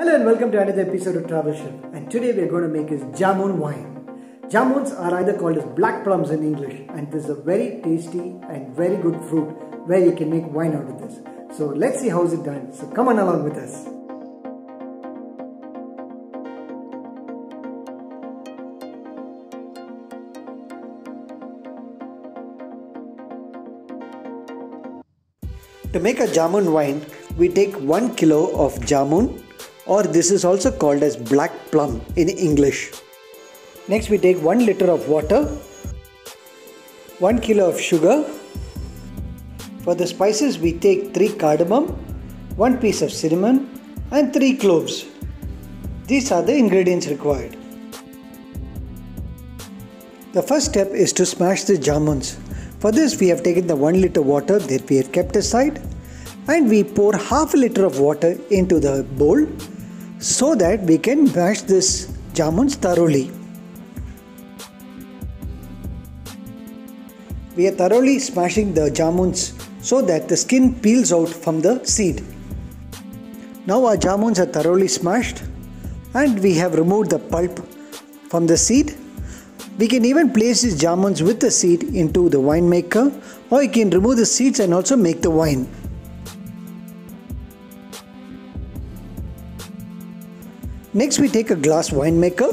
Hello and welcome to another episode of Travel Chef, and today we are going to make is Jamun wine. Jamuns are either called as black plums in English, and this is a very tasty and very good fruit where you can make wine out of this. So let's see how is it done. So come on along with us. To make a jamun wine, we take 1 kilo of jamun, or this is also called as black plum in English. Next we take 1 liter of water, 1 kilo of sugar. For the spices we take 3 cardamom, 1 piece of cinnamon and 3 cloves. These are the ingredients required. The first step is to smash the jamuns. For this we have taken the 1 liter water that we have kept aside, and we pour half a liter of water into the bowl so that we can mash this jamuns thoroughly. We are thoroughly smashing the jamuns so that the skin peels out from the seed. Now our jamuns are thoroughly smashed and we have removed the pulp from the seed. We can even place these jamuns with the seed into the wine maker, or you can remove the seeds and also make the wine. Next we take a glass wine maker.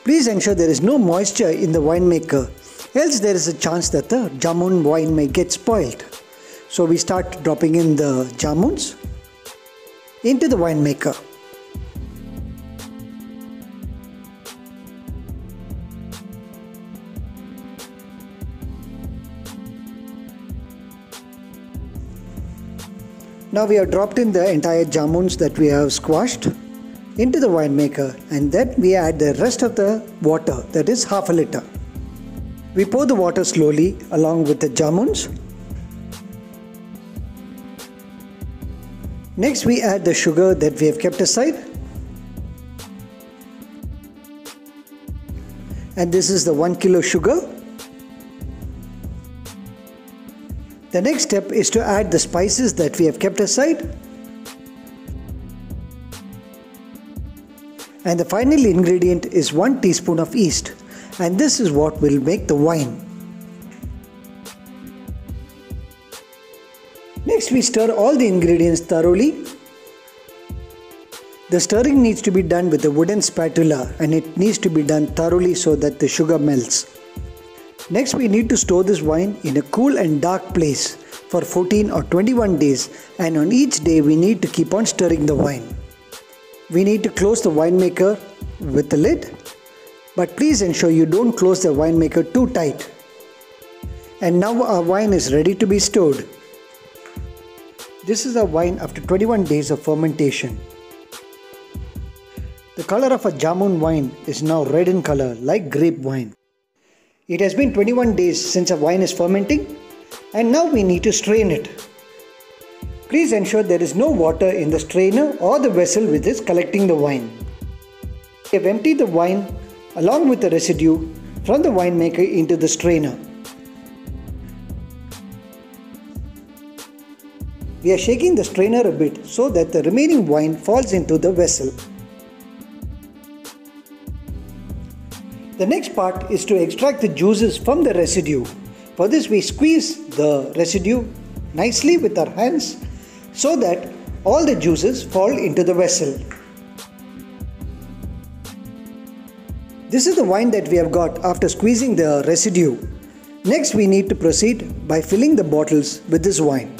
Please ensure there is no moisture in the wine maker, else there is a chance that the jamun wine may get spoiled. So we start dropping in the jamuns into the wine maker. Now we have dropped in the entire jamuns that we have squashed into the wine maker, and then we add the rest of the water, that is half a liter. We pour the water slowly along with the jamuns. Next we add the sugar that we have kept aside, and this is the 1 kilo sugar. The next step is to add the spices that we have kept aside, and the final ingredient is 1 teaspoon of yeast, and this is what will make the wine. Next we stir all the ingredients thoroughly. The stirring needs to be done with a wooden spatula, and it needs to be done thoroughly so that the sugar melts. Next we need to store this wine in a cool and dark place for 14 or 21 days, and on each day we need to keep on stirring the wine. We need to close the winemaker with the lid, but please ensure you don't close the winemaker too tight. And now our wine is ready to be stored. This is our wine after 21 days of fermentation. The color of a jamun wine is now red in color like grape wine. It has been 21 days since a wine is fermenting, and now we need to strain it. Please ensure there is no water in the strainer or the vessel which is collecting the wine. We have emptied the wine along with the residue from the winemaker into the strainer. We are shaking the strainer a bit so that the remaining wine falls into the vessel. The next part is to extract the juices from the residue. For this we squeeze the residue nicely with our hands so that all the juices fall into the vessel. This is the wine that we have got after squeezing the residue. Next we need to proceed by filling the bottles with this wine.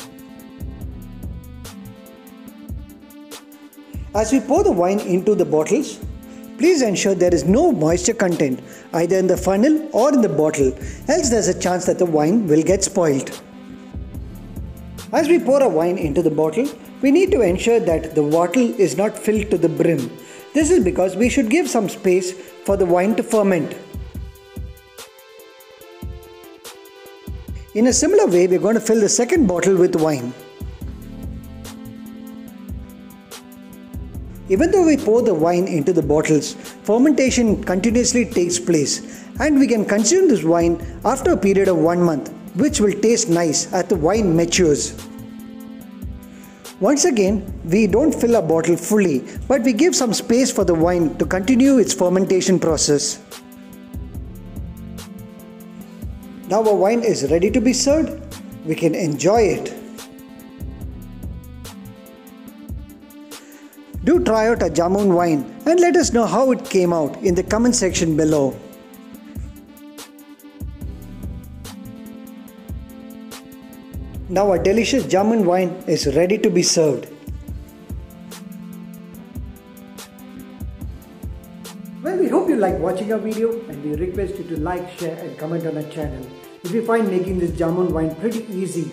As we pour the wine into the bottles, please ensure there is no moisture content either in the funnel or in the bottle, else there is a chance that the wine will get spoiled. As we pour our wine into the bottle, we need to ensure that the bottle is not filled to the brim. This is because we should give some space for the wine to ferment. In a similar way, we are going to fill the second bottle with wine. Even though we pour the wine into the bottles, fermentation continuously takes place, and we can consume this wine after a period of 1 month, which will taste nice as the wine matures. Once again, we don't fill a bottle fully, but we give some space for the wine to continue its fermentation process. Now our wine is ready to be served. We can enjoy it. Do try out a Jamun wine and let us know how it came out in the comment section below. Now our delicious Jamun wine is ready to be served. Well, we hope you like watching our video and we request you to like, share and comment on our channel. If you find making this Jamun wine pretty easy,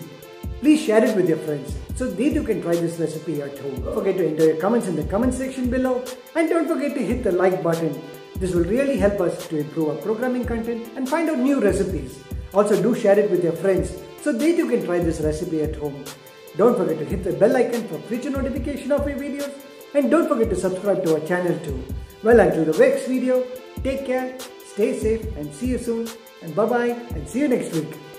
please share it with your friends so they too can try this recipe at home. Don't forget to enter your comments in the comment section below and don't forget to hit the like button. This will really help us to improve our programming content and find out new recipes. Also do share it with your friends so they too can try this recipe at home. Don't forget to hit the bell icon for future notification of our videos and don't forget to subscribe to our channel too. Well, until the next video, take care, stay safe and see you soon and bye bye and see you next week.